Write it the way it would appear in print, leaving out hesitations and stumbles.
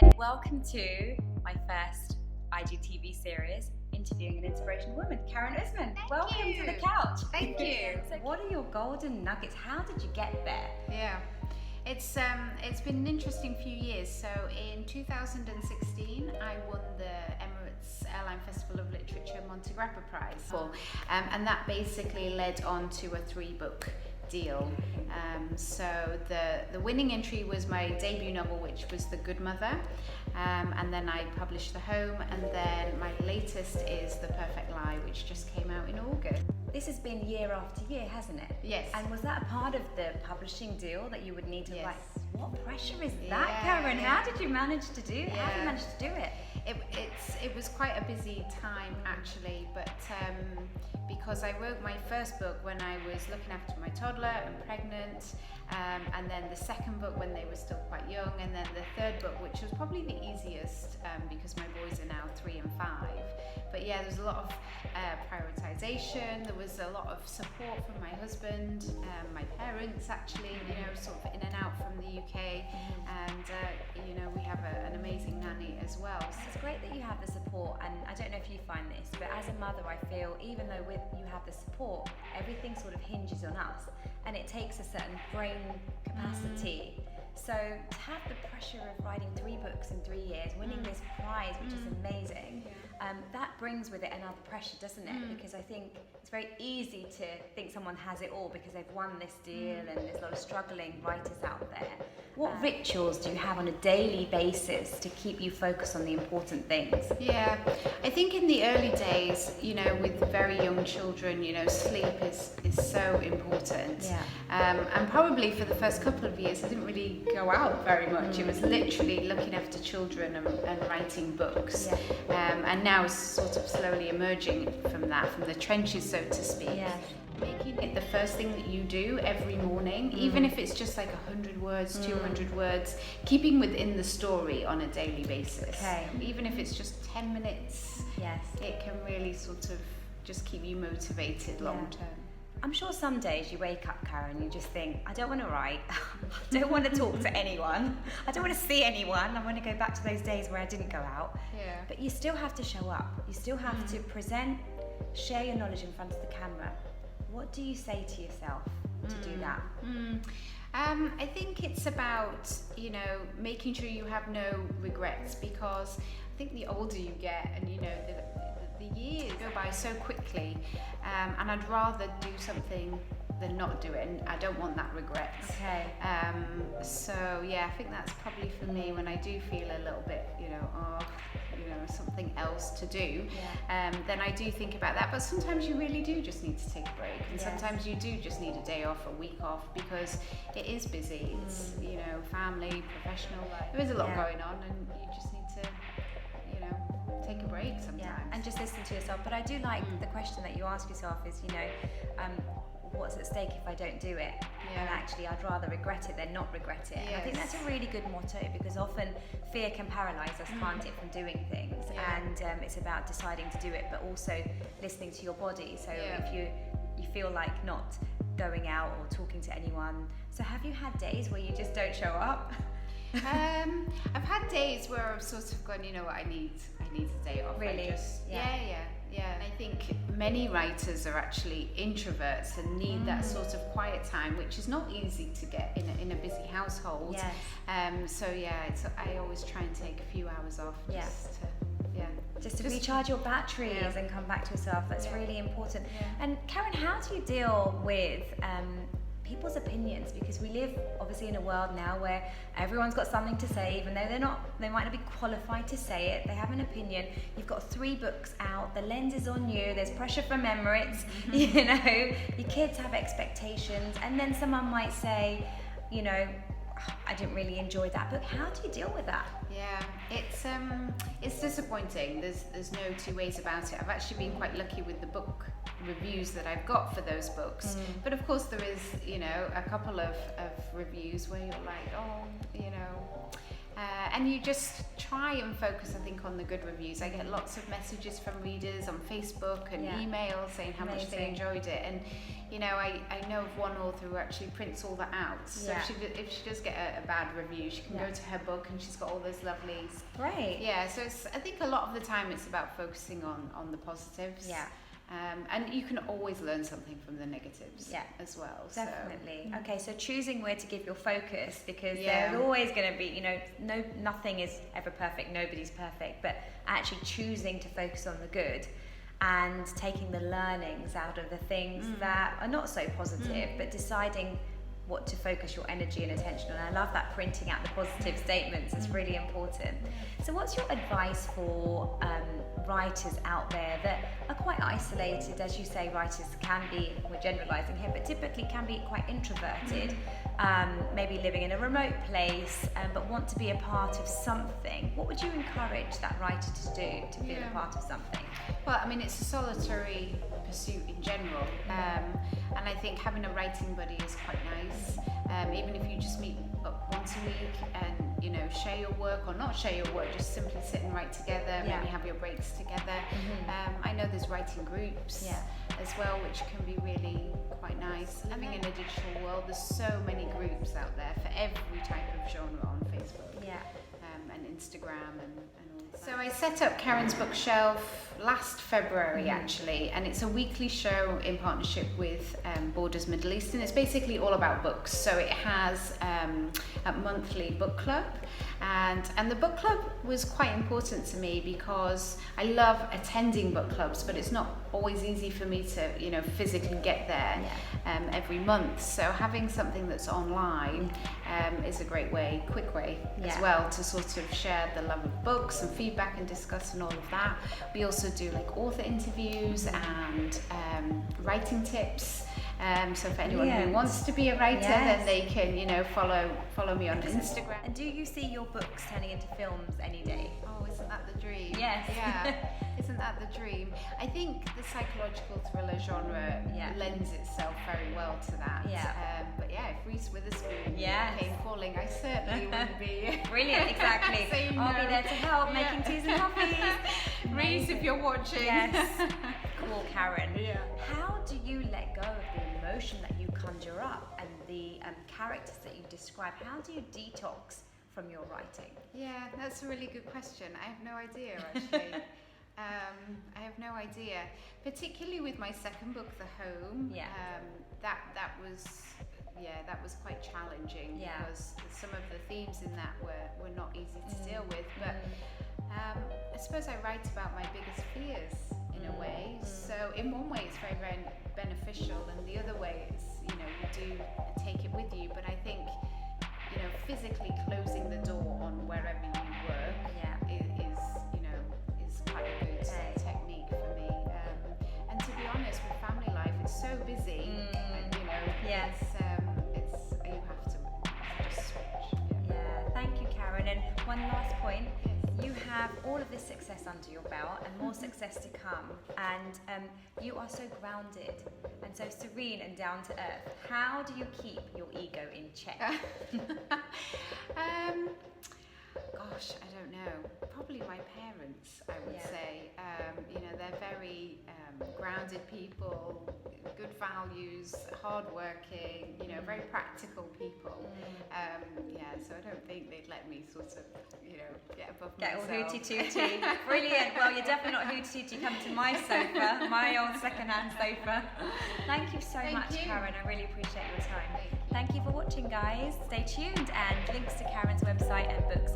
and welcome to my first IGTV series, interviewing an inspirational woman, Karen Osman. Welcome to the couch. Thank you. So what are your golden nuggets? How did you get there? Yeah, it's been an interesting few years. So in 2016, I won the Emirates Airline Festival of Literature Monte Grappa Prize, and that basically led on to a 3-book deal. So the winning entry was my debut novel, which was The Good Mother, and then I published The Home, and then my latest is The Perfect Lie, which just came out in August. This has been year after year, hasn't it? Yes. And was that a part of the publishing deal that you would need to Yes. what pressure is that, Karen? How did you manage to do it? How did you manage to do it? It was quite a busy time actually, but because I wrote my first book when I was looking after my toddler and pregnant, and then the second book when they were still quite young, and then the third book, which was probably the easiest because my boys are now 3 and 5. But yeah, there was a lot of prioritization. There was a lot of support from my husband, my parents actually, sort of in and out from the UK, and we have an amazing nanny as well. So it's great that you have the support, and I don't know if you find this, but as a mother, I feel even though you have the support, everything sort of hinges on us, and it takes a certain brain capacity. So to have the pressure of writing 3 books in 3 years, winning this prize, which is amazing, that brings with it another pressure, doesn't it? Because I think it's very easy to think someone has it all because they've won this deal, and there's a lot of struggling writers out there. What rituals do you have on a daily basis to keep you focused on the important things? Yeah, I think in the early days, with very young children, sleep is so important. Yeah. And probably for the first couple of years, I didn't really go out very much. It was literally looking after children and writing books. Yeah. And now it's sort of slowly emerging from the trenches, so to speak. Yeah. Making it the first thing that you do every morning, even if it's just like 100 words, 200 words, keeping within the story on a daily basis. Okay. Even if it's just 10 minutes, Yes. it can really sort of just keep you motivated long term. I'm sure some days you wake up, Karen, you just think, I don't want to write, I don't want to talk to anyone, I don't want to see anyone, I want to go back to those days where I didn't go out. Yeah. But you still have to show up, you still have to present, share your knowledge in front of the camera. What do you say to yourself to do that? I think it's about, making sure you have no regrets, because I think the older you get, and the years go by so quickly, and I'd rather do something than not do it, and I don't want that regret. Okay. So yeah, I think that's probably for me when I do feel a little bit, something else to do. Yeah. Then I do think about that. But sometimes you really do just need to take a break, and Yes. sometimes you do just need a day off, a week off, because it is busy. It's family, professional. There is a lot going on, and you just need to, take a break sometimes. Yeah, and just listen to yourself. But I do like the question that you ask yourself is, what's at stake if I don't do it? Yeah. And actually, I'd rather regret it than not regret it. And I think Yes. that's a really good motto, because often fear can paralyze us, can't it, from doing things? Yeah. And it's about deciding to do it, but also listening to your body. So Yeah. if you feel like not going out or talking to anyone. So have you had days where you just don't show up? I've had days where I've sort of gone, I need a day off. Really? Yeah. And I think many writers are actually introverts and need that sort of quiet time, which is not easy to get in a busy household. Yes. So yeah, I always try and take a few hours off Just to recharge your batteries and come back to yourself. That's really important. And Karen, how do you deal with people's opinions? Because we live obviously in a world now where everyone's got something to say, even though they might not be qualified to say it. They have an opinion. You've got 3 books out, the lens is on you, there's pressure from Emirates, your kids have expectations, and then someone might say, I didn't really enjoy that book. How do you deal with that? Yeah, it's disappointing. There's no two ways about it. I've actually been quite lucky with the book reviews that I've got for those books, but of course there is a couple of reviews where you're like, and you just try and focus, I think, on the good reviews. I get lots of messages from readers on Facebook and emails saying how much they enjoyed it, and you know, I know of one author who actually prints all that out. So if she does get a bad review, she can go to her book and she's got all those lovely. Great. Yeah, so I think a lot of the time it's about focusing on the positives. Yeah. And you can always learn something from the negatives as well. Definitely. So. Okay, so choosing where to give your focus, because there's always going to be, you know, nothing is ever perfect, nobody's perfect, but actually choosing to focus on the good and taking the learnings out of the things that are not so positive, but deciding what to focus your energy and attention on. I love that printing out the positive statements is really important. So what's your advice for writers out there that are quite isolated? As you say, writers can be, we're generalizing here, but typically can be quite introverted, maybe living in a remote place, but want to be a part of something. What would you encourage that writer to do to feel a part of something? Well, I mean, it's a solitary pursuit in general, and I think having a writing buddy is quite nice. Even if you just meet up once a week and, you know, share your work or not share your work, just simply sit and write together, maybe have your breaks together. I know there's writing groups as well, which can be really quite nice. I think in a digital world, there's so many groups out there for every type of genre on Facebook and Instagram and all that. So I set up Karen's Bookshelf last February actually, and it's a weekly show in partnership with Borders Middle East, and it's basically all about books. So it has a monthly book club, and the book club was quite important to me because I love attending book clubs, but it's not always easy for me to, you know, physically get there every month. So having something that's online is a great way, quick way as well, to sort of share the love of books and feedback and discuss and all of that. We also do like author interviews and writing tips. So for anyone who wants to be a writer, then they can, you know, follow me on Instagram. And do you see your books turning into films any day? Oh, isn't that the dream? Yes. Yeah. Isn't that the dream? I think the psychological thriller genre lends itself very well to that. Yeah. But yeah, if Reese Witherspoon came calling, I certainly would be. Brilliant, exactly. I'll be there to help, making teas and coffees. Reese, if you're watching. Yes. Cool, Karen. Yeah. How do you let go of the emotion that you conjure up and the characters that you describe? How do you detox from your writing? Yeah, that's a really good question. I have no idea, actually. I have no idea. Particularly with my second book, The Home. That was quite challenging because some of the themes in that were not easy to deal with. But I suppose I write about my biggest fears in a way. So in one way, it's very, very beneficial, and the other way, it's, you know, you do take it with you. But I think, you know, physically closing the door on wherever you work is quite a good technique for me. And to be honest, with family life, it's so busy, and, you know, it's you have to just switch. Yeah. Thank you, Karen. And one last point. You have all of this success under your belt and more success to come, and you are so grounded and so serene and down to earth. How do you keep your ego in check? Gosh, I don't know. Probably my parents, I would say. You know, they're very grounded people, good values, hardworking, you know, very practical people. So I don't think they'd let me sort of, you know, get above myself. Get all hooty-tooty. Brilliant. Well, you're definitely not hooty-tooty. Come to my sofa, my old second-hand sofa. Thank you so much, Karen. I really appreciate your time. Thank you for watching, guys. Stay tuned, and links to Karen's website and books